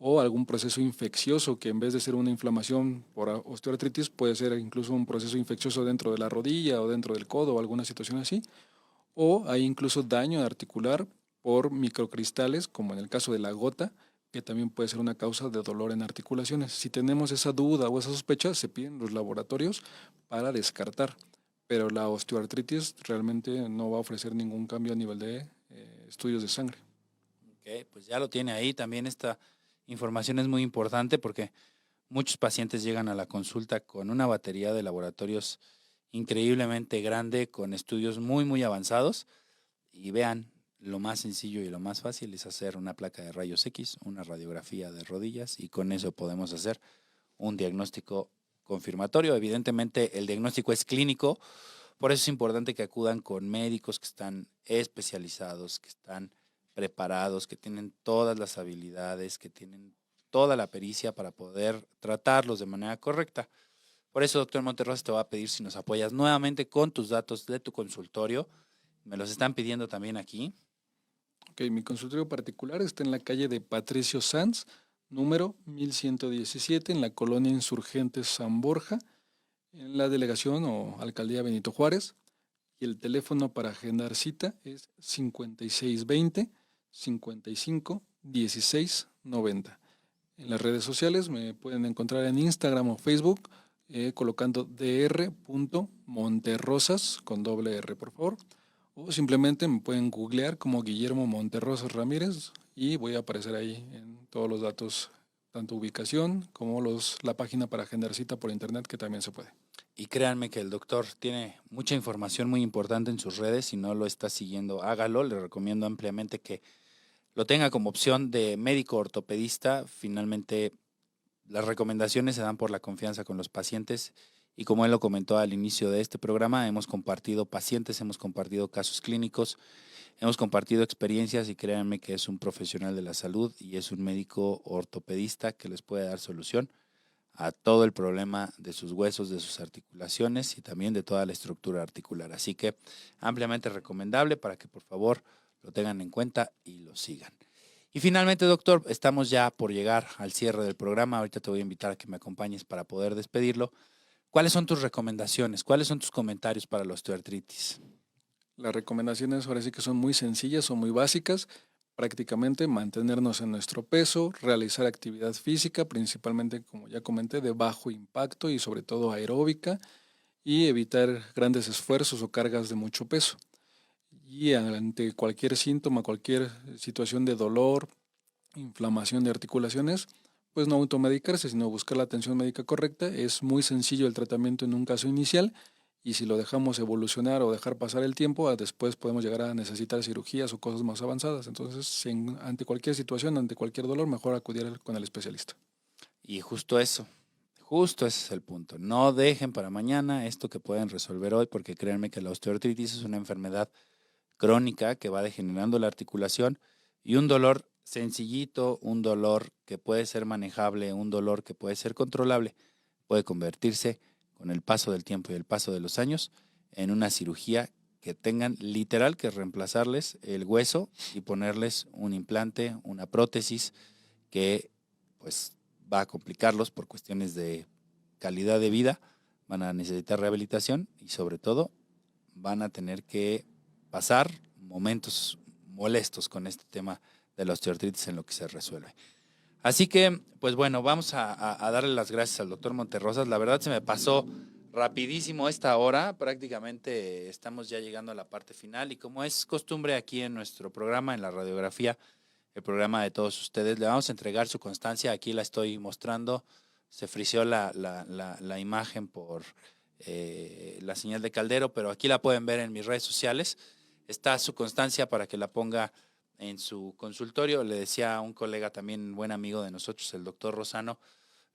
o algún proceso infeccioso que en vez de ser una inflamación por osteoartritis puede ser incluso un proceso infeccioso dentro de la rodilla o dentro del codo o alguna situación así, o hay incluso daño articular por microcristales, como en el caso de la gota, que también puede ser una causa de dolor en articulaciones. Si tenemos esa duda o esa sospecha, se piden los laboratorios para descartar, pero la osteoartritis realmente no va a ofrecer ningún cambio a nivel de estudios de sangre. Ok, pues ya lo tiene ahí. También esta información es muy importante porque Muchos pacientes llegan a la consulta con una batería de laboratorios increíblemente grande, con estudios muy, muy avanzados. Y vean, lo más sencillo y lo más fácil es hacer una placa de rayos X, una radiografía de rodillas, y con eso podemos hacer un diagnóstico confirmatorio. Evidentemente, el diagnóstico es clínico, por eso es importante que acudan con médicos que están especializados, que están preparados, que tienen todas las habilidades, que tienen toda la pericia para poder tratarlos de manera correcta. Por eso, doctor Monterrosas, te voy a pedir si nos apoyas nuevamente con tus datos de tu consultorio. Me los están pidiendo también aquí. Ok, mi consultorio particular está en la calle de Patricio Sanz, número 1117, en la colonia Insurgentes San Borja, en la delegación o alcaldía Benito Juárez. Y el teléfono para agendar cita es 5620 55 16 90. En las redes sociales me pueden encontrar en Instagram o Facebook colocando dr.monterrosas con doble R, por favor. O simplemente me pueden googlear como Guillermo Monterrosas Ramírez y voy a aparecer ahí en todos los datos, tanto ubicación como la página para agendar cita por internet, que también se puede. Y créanme que el doctor tiene mucha información muy importante en sus redes. Si no lo está siguiendo, hágalo. Le recomiendo ampliamente que lo tenga como opción de médico ortopedista. Finalmente, las recomendaciones se dan por la confianza con los pacientes. Y como él lo comentó al inicio de este programa, hemos compartido pacientes, hemos compartido casos clínicos, hemos compartido experiencias, y créanme que es un profesional de la salud y es un médico ortopedista que les puede dar solución a todo el problema de sus huesos, de sus articulaciones y también de toda la estructura articular. Así que ampliamente recomendable para que por favor lo tengan en cuenta y lo sigan. Y finalmente, doctor, estamos ya por llegar al cierre del programa. Ahorita te voy a invitar a que me acompañes para poder despedirlo. ¿Cuáles son tus recomendaciones? ¿Cuáles son tus comentarios para la osteoartritis? Las recomendaciones ahora sí que son muy sencillas, son muy básicas. Prácticamente mantenernos en nuestro peso, realizar actividad física, principalmente, como ya comenté, de bajo impacto y sobre todo aeróbica, y evitar grandes esfuerzos o cargas de mucho peso. Y ante cualquier síntoma, cualquier situación de dolor, inflamación de articulaciones, pues no automedicarse, sino buscar la atención médica correcta. Es muy sencillo el tratamiento en un caso inicial, y si lo dejamos evolucionar o dejar pasar el tiempo, después podemos llegar a necesitar cirugías o cosas más avanzadas. Entonces, ante cualquier situación, ante cualquier dolor, mejor acudir con el especialista. Y justo ese es el punto. No dejen para mañana esto que pueden resolver hoy, porque créanme que la osteoartritis es una enfermedad crónica que va degenerando la articulación, y un dolor sencillito, un dolor que puede ser manejable, un dolor que puede ser controlable, puede convertirse con el paso del tiempo y el paso de los años en una cirugía que tengan literal que reemplazarles el hueso y ponerles un implante, una prótesis que pues va a complicarlos por cuestiones de calidad de vida. Van a necesitar rehabilitación y sobre todo van a tener que pasar momentos molestos con este tema de la osteoartritis en lo que se resuelve. Así que, pues bueno, vamos a darle las gracias al doctor Monterrosas. La verdad se me pasó rapidísimo esta hora, prácticamente estamos ya llegando a la parte final, y como es costumbre aquí en nuestro programa, en la radiografía, el programa de todos ustedes, le vamos a entregar su constancia. Aquí la estoy mostrando, se frició la imagen por la señal de Caldero, pero aquí la pueden ver en mis redes sociales. Está su constancia para que la ponga en su consultorio. Le decía a un colega también, buen amigo de nosotros, el doctor Rosano,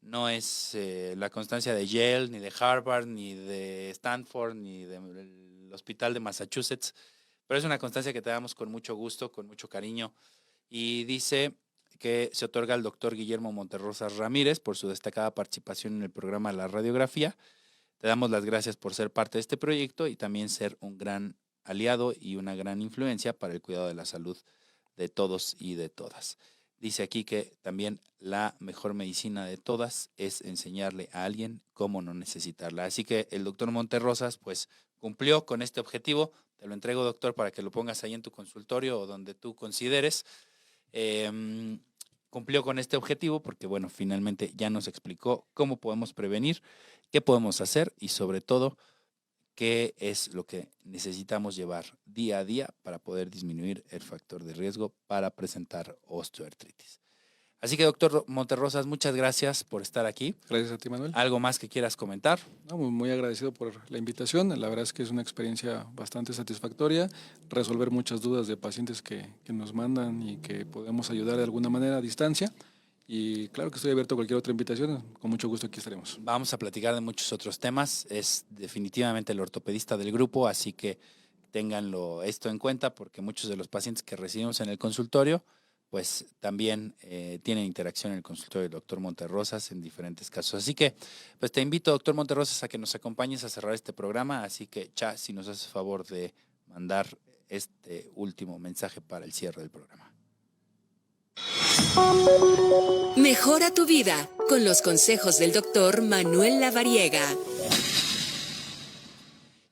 no es la constancia de Yale, ni de Harvard, ni de Stanford, ni del Hospital de Massachusetts, pero es una constancia que te damos con mucho gusto, con mucho cariño, y dice que se otorga al doctor Guillermo Monterrosas Ramírez por su destacada participación en el programa La Radiografía. Te damos las gracias por ser parte de este proyecto y también ser un gran aliado y una gran influencia para el cuidado de la salud de todos y de todas. Dice aquí que también la mejor medicina de todas es enseñarle a alguien cómo no necesitarla. Así que el doctor Monterrosas pues cumplió con este objetivo. Te lo entrego, doctor, para que lo pongas ahí en tu consultorio o donde tú consideres. Cumplió con este objetivo porque, bueno, finalmente ya nos explicó cómo podemos prevenir, qué podemos hacer y sobre todo qué es lo que necesitamos llevar día a día para poder disminuir el factor de riesgo para presentar osteoartritis. Así que, doctor Monterrosas, muchas gracias por estar aquí. Gracias a ti, Manuel. ¿Algo más que quieras comentar? No, muy agradecido por la invitación. La verdad es que es una experiencia bastante satisfactoria. Resolver muchas dudas de pacientes que nos mandan y que podemos ayudar de alguna manera a distancia. Y claro que estoy abierto a cualquier otra invitación. Con mucho gusto aquí estaremos. Vamos a platicar de muchos otros temas. Es definitivamente el ortopedista del grupo, así que ténganlo esto en cuenta porque muchos de los pacientes que recibimos en el consultorio pues también tienen interacción en el consultorio del doctor Monterrosas en diferentes casos. Así que, pues te invito, doctor Monterrosas, a que nos acompañes a cerrar este programa. Así que, Cha, si nos haces favor de mandar este último mensaje para el cierre del programa. Mejora tu vida con los consejos del doctor Manuel Lavariega.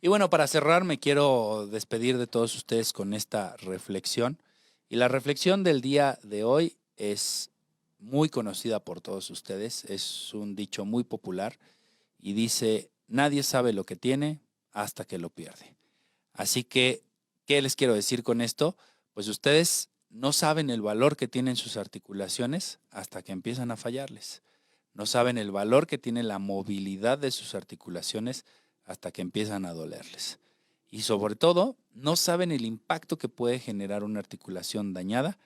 Y bueno, para cerrar me quiero despedir de todos ustedes con esta reflexión. Y la reflexión del día de hoy es muy conocida por todos ustedes, es un dicho muy popular y dice, nadie sabe lo que tiene hasta que lo pierde. Así que, ¿qué les quiero decir con esto? Pues ustedes no saben el valor que tienen sus articulaciones hasta que empiezan a fallarles. No saben el valor que tiene la movilidad de sus articulaciones hasta que empiezan a dolerles. Y sobre todo, no saben el impacto que puede generar una articulación dañada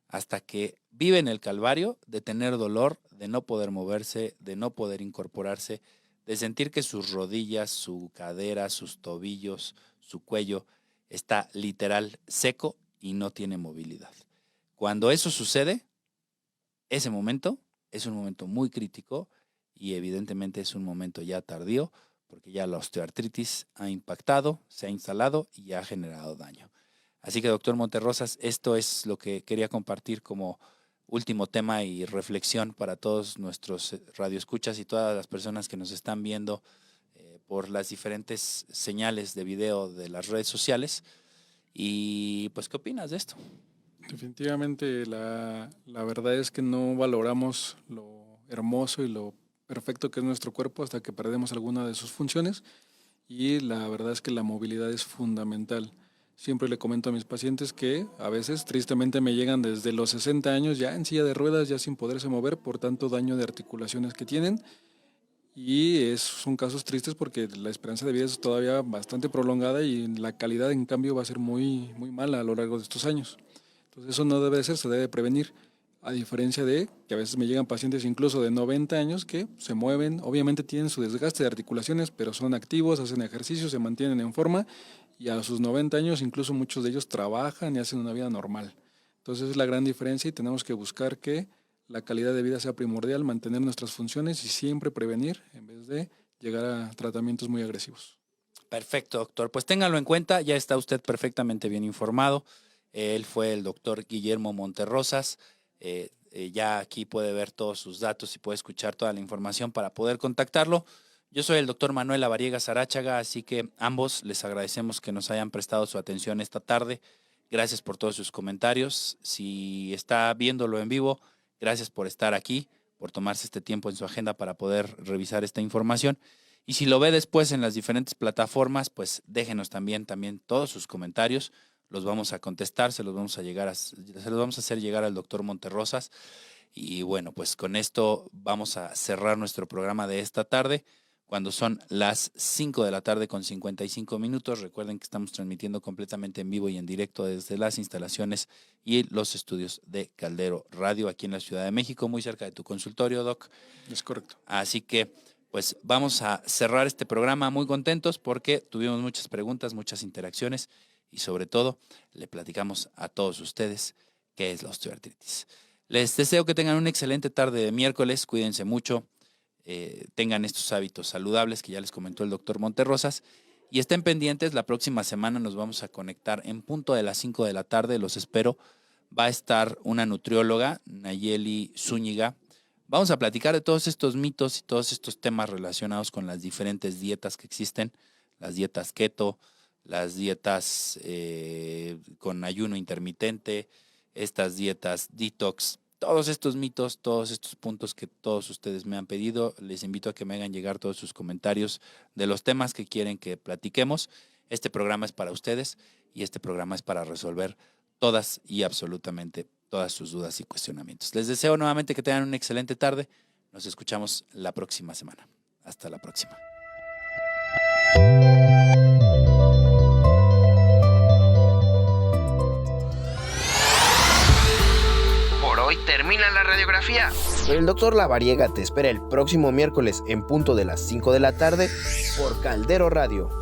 hasta que viven el calvario de tener dolor, de no poder moverse, de no poder incorporarse, de sentir que sus rodillas, su cadera, sus tobillos, su cuello está literal seco y no tiene movilidad. Cuando eso sucede, ese momento es un momento muy crítico y evidentemente es un momento ya tardío, porque ya la osteoartritis ha impactado, se ha instalado y ha generado daño. Así que, doctor Monterrosas, esto es lo que quería compartir como último tema y reflexión para todos nuestros radioescuchas y todas las personas que nos están viendo por las diferentes señales de video de las redes sociales. Y pues, ¿qué opinas de esto? Definitivamente la verdad es que no valoramos lo hermoso y lo perfecto que es nuestro cuerpo hasta que perdemos alguna de sus funciones y la verdad es que la movilidad es fundamental. Siempre le comento a mis pacientes que a veces tristemente me llegan desde los 60 años ya en silla de ruedas, ya sin poderse mover por tanto daño de articulaciones que tienen y son casos tristes porque la esperanza de vida es todavía bastante prolongada y la calidad en cambio va a ser muy mala a lo largo de estos años. Entonces eso no debe ser, se debe prevenir. A diferencia de que a veces me llegan pacientes incluso de 90 años que se mueven, obviamente tienen su desgaste de articulaciones, pero son activos, hacen ejercicio, se mantienen en forma y a sus 90 años incluso muchos de ellos trabajan y hacen una vida normal. Entonces es la gran diferencia y tenemos que buscar que la calidad de vida sea primordial, mantener nuestras funciones y siempre prevenir en vez de llegar a tratamientos muy agresivos. Perfecto, doctor. Pues ténganlo en cuenta, ya está usted perfectamente bien informado. Él fue el doctor Guillermo Monterrosas. Ya aquí puede ver todos sus datos y puede escuchar toda la información para poder contactarlo. Yo soy el doctor Manuel Lavariega Saráchaga, así que ambos les agradecemos que nos hayan prestado su atención esta tarde. Gracias por todos sus comentarios. Si está viéndolo en vivo, gracias por estar aquí, por tomarse este tiempo en su agenda para poder revisar esta información. Y si lo ve después en las diferentes plataformas, pues déjenos también todos sus comentarios. Los vamos a contestar, se los vamos a hacer llegar al doctor Monterrosas. Y bueno, pues con esto vamos a cerrar nuestro programa de esta tarde, cuando son las 5 de la tarde con 55 minutos. Recuerden que estamos transmitiendo completamente en vivo y en directo desde las instalaciones y los estudios de Caldero Radio aquí en la Ciudad de México, muy cerca de tu consultorio, Doc. Es correcto. Así que pues vamos a cerrar este programa muy contentos porque tuvimos muchas preguntas, muchas interacciones. Y sobre todo, le platicamos a todos ustedes qué es la osteoartritis. Les deseo que tengan una excelente tarde de miércoles, cuídense mucho, tengan estos hábitos saludables que ya les comentó el doctor Monterrosas y estén pendientes, la próxima semana nos vamos a conectar en punto de las 5 de la tarde, los espero. Va a estar una nutrióloga, Nayeli Zúñiga. Vamos a platicar de todos estos mitos y todos estos temas relacionados con las diferentes dietas que existen, las dietas keto, las dietas con ayuno intermitente, estas dietas detox, todos estos mitos, todos estos puntos que todos ustedes me han pedido. Les invito a que me hagan llegar todos sus comentarios de los temas que quieren que platiquemos. Este programa es para ustedes y este programa es para resolver todas y absolutamente todas sus dudas y cuestionamientos. Les deseo nuevamente que tengan una excelente tarde. Nos escuchamos la próxima semana. Hasta la próxima. Por hoy termina la radiografía. Pero el doctor Lavariega te espera el próximo miércoles en punto de las 5 de la tarde por Caldero Radio.